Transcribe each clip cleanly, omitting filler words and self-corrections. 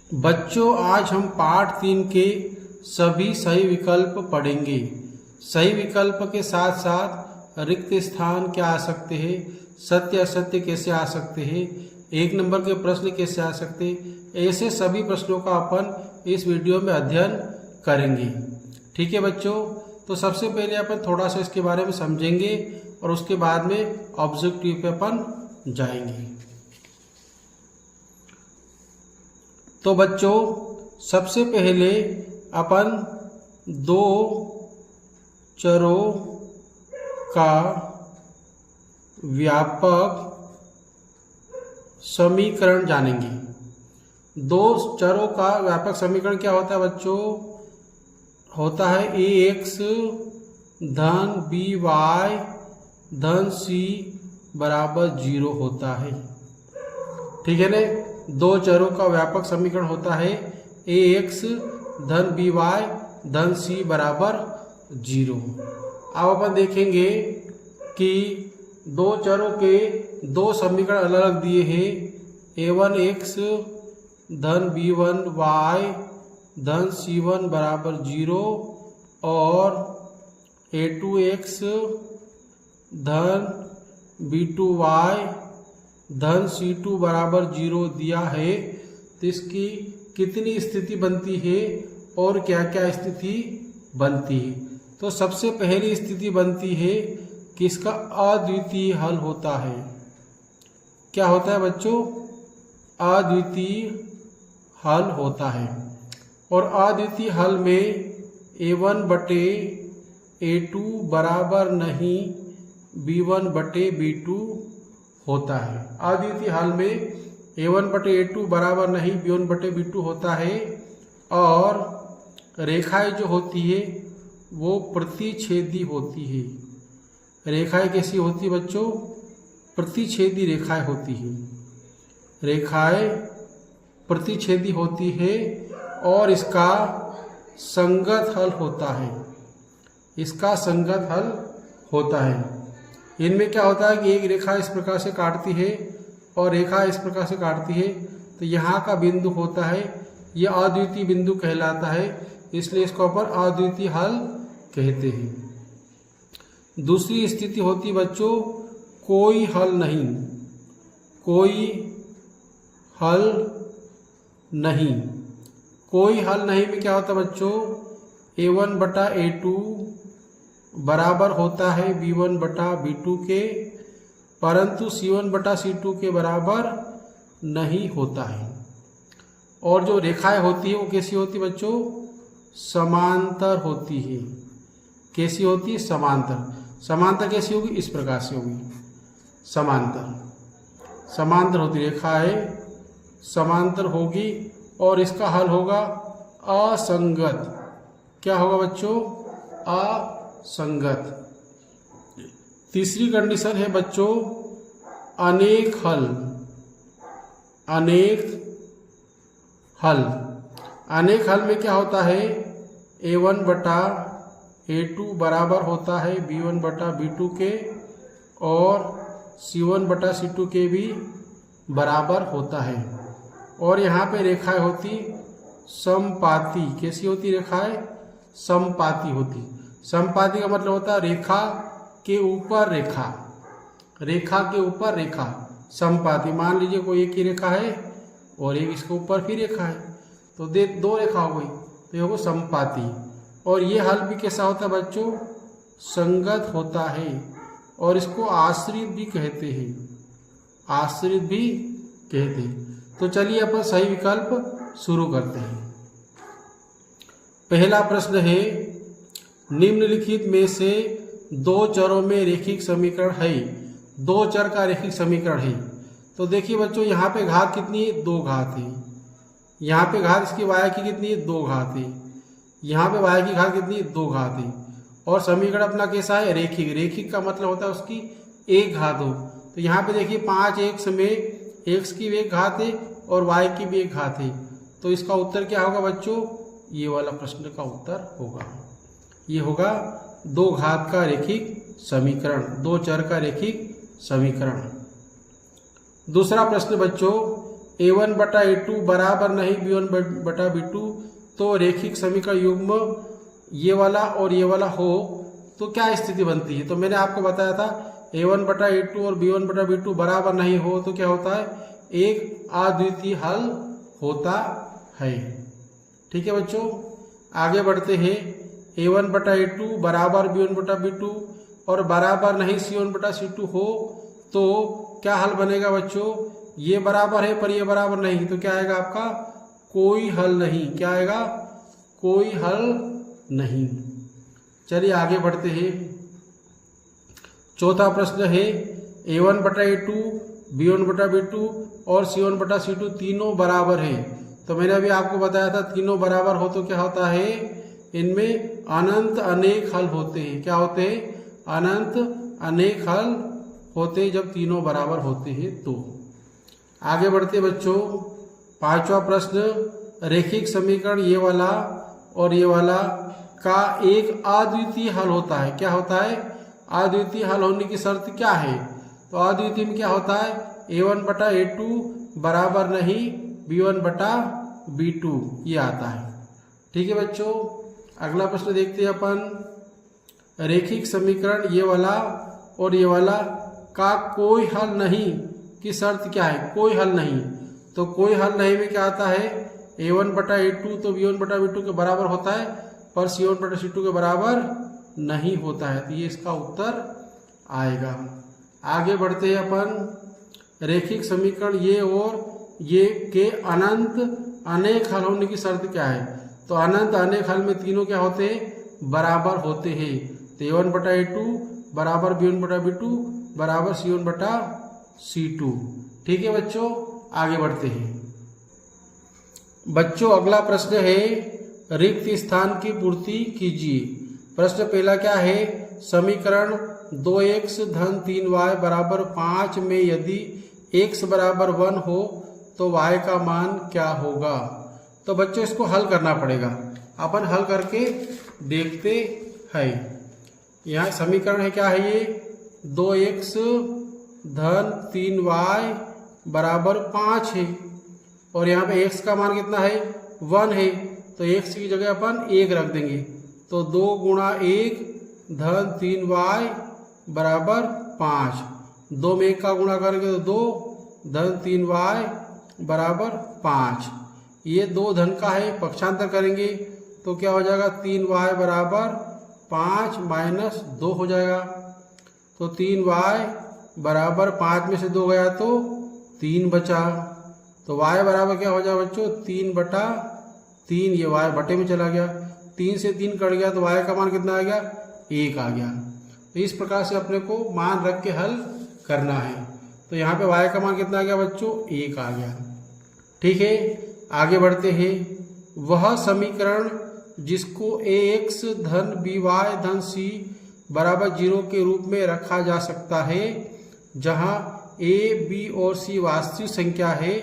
बच्चों, आज हम पाठ 3 के सभी सही विकल्प पढ़ेंगे। सही विकल्प के साथ साथ रिक्त स्थान क्या आ सकते हैं, सत्य असत्य कैसे आ सकते हैं, 1 नंबर के प्रश्न कैसे आ सकते हैं, ऐसे सभी प्रश्नों का अपन इस वीडियो में अध्ययन करेंगे। ठीक है बच्चों, तो सबसे पहले अपन थोड़ा सा इसके बारे में समझेंगे और उसके बाद में ऑब्जेक्टिव पे अपन जाएंगे। तो बच्चों, सबसे पहले अपन 2 चरों का व्यापक समीकरण जानेंगे। 2 चरों का व्यापक समीकरण क्या होता है बच्चों? होता है ax धन by धन c बराबर 0 होता है। ठीक है ना? 2 चरों का व्यापक समीकरण होता है ax धन by धन c बराबर 0। अब अपन देखेंगे कि 2 चरों के 2 समीकरण अलग अलग दिए हैं। a1x धन b1y धन c1 बराबर 0 और a2x धन b2y धन c2 बराबर 0 दिया है। तो इसकी कितनी स्थिति बनती है और क्या क्या स्थिति बनती है? तो सबसे पहली स्थिति बनती है कि इसका अद्वितीय हल होता है। क्या होता है बच्चों? अद्वितीय हल होता है। और अद्वितीय हल में a1 बटे a2 बराबर नहीं b1 बटे b2 होता है। अद्वितीय हल में a1 बटे a2 बराबर नहीं b1 बटे b2 होता है। और रेखाएं जो होती है वो प्रतिच्छेदी होती है। रेखाएं कैसी होती है बच्चों? प्रतिच्छेदी रेखाएं होती है। रेखाएं प्रतिच्छेदी होती है और इसका संगत हल होता है। इसका संगत हल होता है। इनमें क्या होता है कि एक रेखा इस प्रकार से काटती है और रेखा इस प्रकार से काटती है, तो यहाँ का बिंदु होता है, यह अद्वितीय बिंदु कहलाता है, इसलिए इसको अपन अद्वितीय हल कहते हैं। दूसरी स्थिति होती बच्चों कोई हल नहीं। कोई हल नहीं। कोई हल नहीं में क्या होता है बच्चों? a1 बटा a2 बराबर होता है b1 बटा b2 के, परंतु c1 बटा c2 के बराबर नहीं होता है। और जो रेखाएं होती है वो कैसी होती है बच्चों? समांतर होती है। कैसी होती है? समांतर। समांतर कैसी होगी? इस प्रकार से होगी। समांतर समांतर होती रेखाएं समांतर होगी और इसका हल होगा असंगत। क्या होगा बच्चों? असंगत। तीसरी कंडीशन है बच्चों अनेक हल। अनेक हल। अनेक हल में क्या होता है? a1 बटा a2 बराबर होता है b1 बटा b2 के और c1 बटा c2 के भी बराबर होता है। और यहाँ पे रेखाएं होती समपाती। कैसी होती रेखाएं? समपाती होती। समपाती का मतलब होता है रेखा के ऊपर रेखा। रेखा के ऊपर रेखा समपाती। मान लीजिए कोई एक ही रेखा है और एक इसके ऊपर फिर रेखा है, तो 2 रेखा हो गई, तो ये होगा समपाती। और ये हल भी कैसा होता है बच्चों? संगत होता है और इसको आश्रित भी कहते हैं। आश्रित भी कहते हैं। तो चलिए अपन सही विकल्प शुरू करते हैं। पहला प्रश्न है निम्नलिखित में से 2 चरों में रैखिक समीकरण है। 2 चर का रैखिक समीकरण है। तो देखिए बच्चों, यहाँ पे घात कितनी है? 2 घात है। यहाँ पे घात इसकी y की कितनी है? 2 घात है। यहाँ पे y की घात कितनी है? 2 घात है। और समीकरण अपना कैसा है? रैखिक। रैखिक का मतलब होता है उसकी 1 घात हो। तो यहाँ पे देखिए 5x में x की भी 1 घात है और y की भी 1 घात है। तो इसका उत्तर क्या होगा बच्चों? ये वाला प्रश्न का उत्तर होगा, ये होगा 2 घात का रैखिक समीकरण, 2 चर का रैखिक समीकरण। दूसरा प्रश्न बच्चों, a1 बटा a2 बराबर नहीं b1 बटा b2, तो रैखिक समीकरण युग्म ये वाला और ये वाला हो तो क्या स्थिति बनती है। तो मैंने आपको बताया था a1 बटा a2 और b1 बटा b2 बराबर नहीं हो तो क्या होता है, एक अद्वितीय हल होता है। ठीक है बच्चों, आगे बढ़ते हैं। a1 बटा a2 बराबर b1 बटा b2 और बराबर नहीं c1 बटा c2 हो तो क्या हल बनेगा बच्चों, ये बराबर है पर ये बराबर नहीं, तो क्या आएगा आपका, कोई हल नहीं। क्या आएगा, कोई हल नहीं। चलिए आगे बढ़ते हैं। चौथा प्रश्न है a1 बटा a2, b1 बटा b2 और c1 बटा c2 तीनों बराबर है। तो मैंने अभी आपको बताया था तीनों बराबर हो तो क्या होता है, इनमें अनंत अनेक हल होते हैं। क्या होते हैं, अनंत अनेक हल होते हैं जब तीनों बराबर होते हैं तो। आगे बढ़ते बच्चों, पांचवा प्रश्न, रैखिक समीकरण ये वाला और ये वाला का एक अद्वितीय हल होता है। क्या होता है, अद्वितीय हल होने की शर्त क्या है। तो अद्वितीय में क्या होता है, a1 बटा a2 बराबर नहीं b1 बटा b2, ये आता है। ठीक है बच्चों, अगला प्रश्न देखते हैं अपन। रैखिक समीकरण ये वाला और ये वाला का कोई हल नहीं की शर्त क्या है, कोई हल नहीं। तो कोई हल नहीं में क्या आता है, a1 बटा a2 तो b1 बटा b2 के बराबर होता है पर c1 बटा c2 के बराबर नहीं होता है, तो ये इसका उत्तर आएगा। आगे बढ़ते हैं अपन। रैखिक समीकरण ये और ये के अनंत अनेक हल होने की शर्त क्या है। तो अनंत अनेक हल में तीनों क्या होते हैं, बराबर होते हैं। तो a1 बटा a2 बराबर b1 बटा b2 बराबर c1 बटा c2। ठीक है बच्चों, आगे बढ़ते हैं। बच्चों अगला प्रश्न है, रिक्त स्थान की पूर्ति कीजिए। प्रश्न पहला क्या है, समीकरण 2x धन 3y बराबर 5 में यदि x बराबर 1 हो तो y का मान क्या होगा। तो बच्चों इसको हल करना पड़ेगा, अपन हल करके देखते हैं। यहाँ समीकरण है क्या है, ये 2x धन 3y बराबर 5 है और यहाँ पे x का मान कितना है, 1 है, तो x की जगह अपन 1 रख देंगे। तो 2 गुणा 1 धन 3y बराबर 5, 2 में 1 का गुणा करेंगे तो 2 धन 3y बराबर 5। ये 2 धन का है, पक्षांतर करेंगे तो क्या हो जाएगा, 3y बराबर 5 माइनस 2 हो जाएगा। तो 3y बराबर 5 में से 2 गया तो 3 बचा। तो y बराबर क्या हो जाएगा बच्चों, 3 बटा 3, ये y बटे में चला गया, 3 से 3 कट गया तो y का मान कितना आ गया, 1 आ गया। तो इस प्रकार से अपने को मान रख के हल करना है। तो यहाँ पे y का मान कितना आ गया बच्चों, 1 आ गया। ठीक है, आगे बढ़ते हैं। वह समीकरण जिसको ax धन by धन c बराबर 0 के रूप में रखा जा सकता है, जहाँ a, b और c वास्तविक संख्या है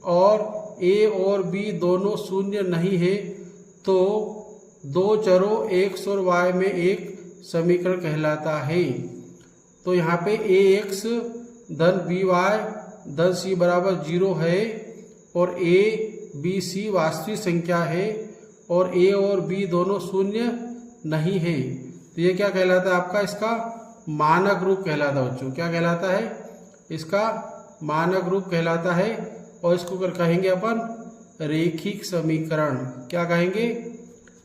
और a और b दोनों शून्य नहीं है, तो दो चरों x और y में एक समीकरण कहलाता है। तो यहाँ पे ax धन by धन c बराबर 0 है और a, b, c वास्तविक संख्या है और a और b दोनों शून्य नहीं है, तो ये क्या कहलाता है आपका, इसका मानक रूप कहलाता है बच्चों। क्या कहलाता है, इसका मानक रूप कहलाता है और इसको कहेंगे अपन रैखिक समीकरण। क्या कहेंगे,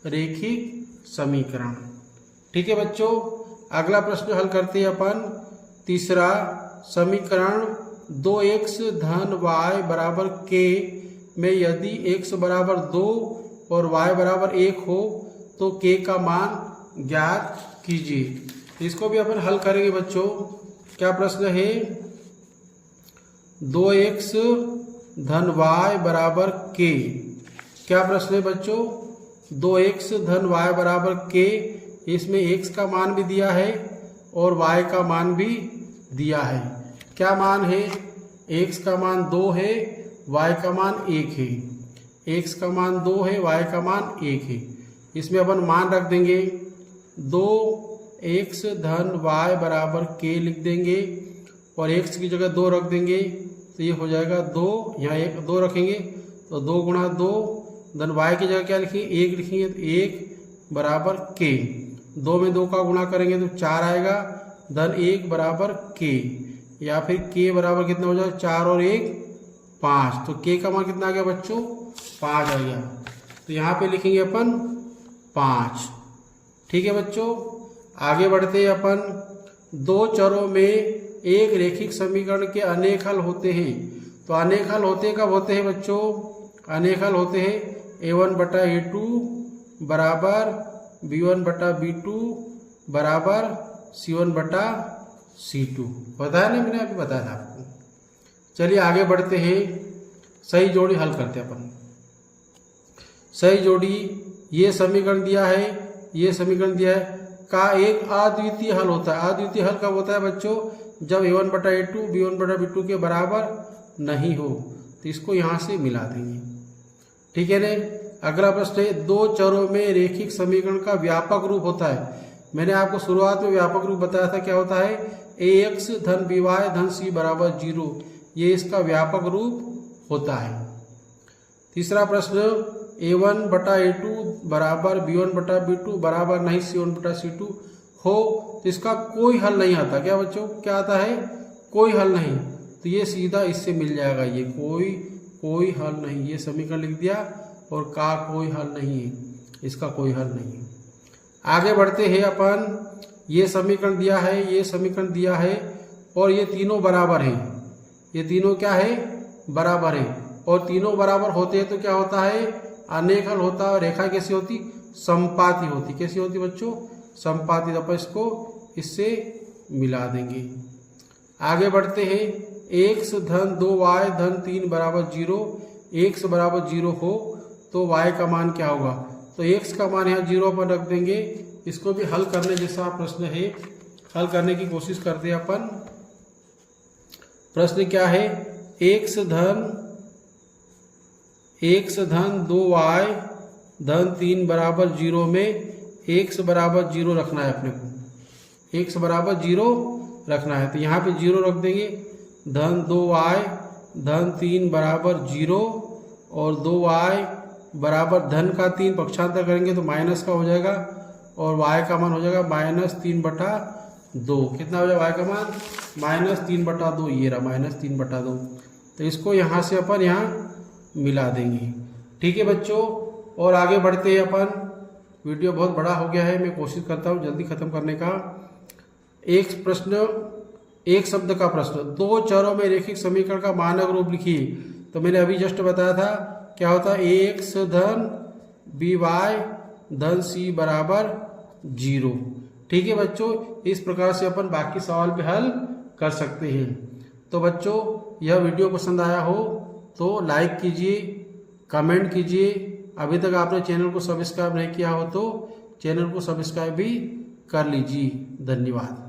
रैखिक समीकरण। ठीक है बच्चों, अगला प्रश्न हल करते हैं अपन। तीसरा समीकरण 2x धन y बराबर k में यदि x बराबर 2 और y बराबर 1 हो तो k का मान ज्ञात कीजिए। इसको भी अपन हल करेंगे बच्चों। क्या प्रश्न है, 2x धन y बराबर k। क्या प्रश्न है बच्चों, 2x धन y बराबर k, इसमें x का मान भी दिया है और y का मान भी दिया है। क्या मान है, x का मान 2 है, y का मान 1 है। x का मान 2 है, y का मान 1 है। इसमें अपन मान रख देंगे, 2x धन y बराबर k लिख देंगे और x की जगह 2 रख देंगे तो ये हो जाएगा 2, यहाँ 2 रखेंगे तो 2 गुणा 2, धन y की जगह क्या लिखेंगे 1 लिखेंगे तो 1 बराबर k, 2 में 2 का गुणा करेंगे तो 4 आएगा, धन 1 बराबर k, या फिर k बराबर कितना हो जाएगा 4 और 1 5, तो k का मान कितना आ गया बच्चों 5 आ गया, तो यहाँ पे लिखेंगे अपन 5। ठीक है बच्चों, आगे बढ़ते हैं अपन। दो चरों में एक रैखिक समीकरण के अनेक हल होते हैं, तो अनेक हल होते कब होते हैं बच्चों, अनेक हल होते हैं a1 बटा a2 बराबर b1 बटा b2 बराबर c1 बटा c2, बताया ना मैंने, अभी बताया था आपको। चलिए आगे बढ़ते हैं, सही जोड़ी हल करते हैं अपन। सही जोड़ी, ये समीकरण दिया है, ये समीकरण दिया है का एक अद्वितीय हल होता है। अद्वितीय हल कब होता है बच्चों, जब a1 बटा a2 b1 बटा b2 के बराबर नहीं हो, तो इसको यहाँ से मिला देंगे। ठीक है ने। अगला प्रश्न है, दो चरों में रैखिक समीकरण का व्यापक रूप होता है। मैंने आपको शुरुआत में व्यापक रूप बताया था, क्या होता है ax धन by धन c बराबर 0, ये इसका व्यापक रूप होता है। तीसरा प्रश्न, a1 बटा a2 बराबर b1 बटा b2 बराबर नहीं c1 बटा c2 हो, तो इसका कोई हल नहीं आता। क्या बच्चों, क्या आता है, कोई हल नहीं, तो ये सीधा इससे मिल जाएगा, ये कोई हल नहीं, ये समीकरण लिख दिया, और का कोई हल नहीं है, इसका कोई हल नहीं है। आगे बढ़ते हैं अपन, ये समीकरण दिया है, ये समीकरण दिया है, और ये तीनों बराबर हैं, ये तीनों क्या है बराबर है, और तीनों बराबर होते हैं तो क्या होता है अनेक हल होता है। और रेखा कैसी होती, समपाती होती, कैसी होती बच्चों, समपाती। तो इसको इससे मिला देंगे। आगे बढ़ते हैं, x धन 2y धन 3 बराबर 0, x बराबर 0 हो तो y का मान क्या होगा, तो x का मान यहाँ 0 पर रख देंगे। इसको भी हल करने जैसा प्रश्न है, हल करने की कोशिश करते हैं अपन। प्रश्न क्या है, x धन 2y धन 3 बराबर 0 में x बराबर 0 रखना है अपने को, x बराबर 0 रखना है, तो यहाँ पे 0 रख देंगे। धन 2y धन 3 बराबर 0, और 2y बराबर धन का 3 पक्षांतर करेंगे तो माइनस का हो जाएगा, और y का मान हो जाएगा -3/2। कितना हो जाएगा y का मान, -3/2, ये रहा -3/2। तो इसको यहाँ से अपन यहाँ मिला देंगे। ठीक है बच्चों, और आगे बढ़ते हैं अपन। वीडियो बहुत बड़ा हो गया है, मैं कोशिश करता हूँ जल्दी खत्म करने का। एक प्रश्न, एक शब्द का प्रश्न, दो चरों में रैखिक समीकरण का मानक रूप लिखिए। तो मैंने अभी जस्ट बताया था, क्या होता है ax धन by धन c बराबर 0। ठीक है बच्चों, इस प्रकार से अपन बाकी सवाल पे हल कर सकते हैं। तो बच्चों, यह वीडियो पसंद आया हो तो लाइक कीजिए, कमेंट कीजिए। अभी तक आपने चैनल को सब्सक्राइब नहीं किया हो तो चैनल को सब्सक्राइब भी कर लीजिए। धन्यवाद।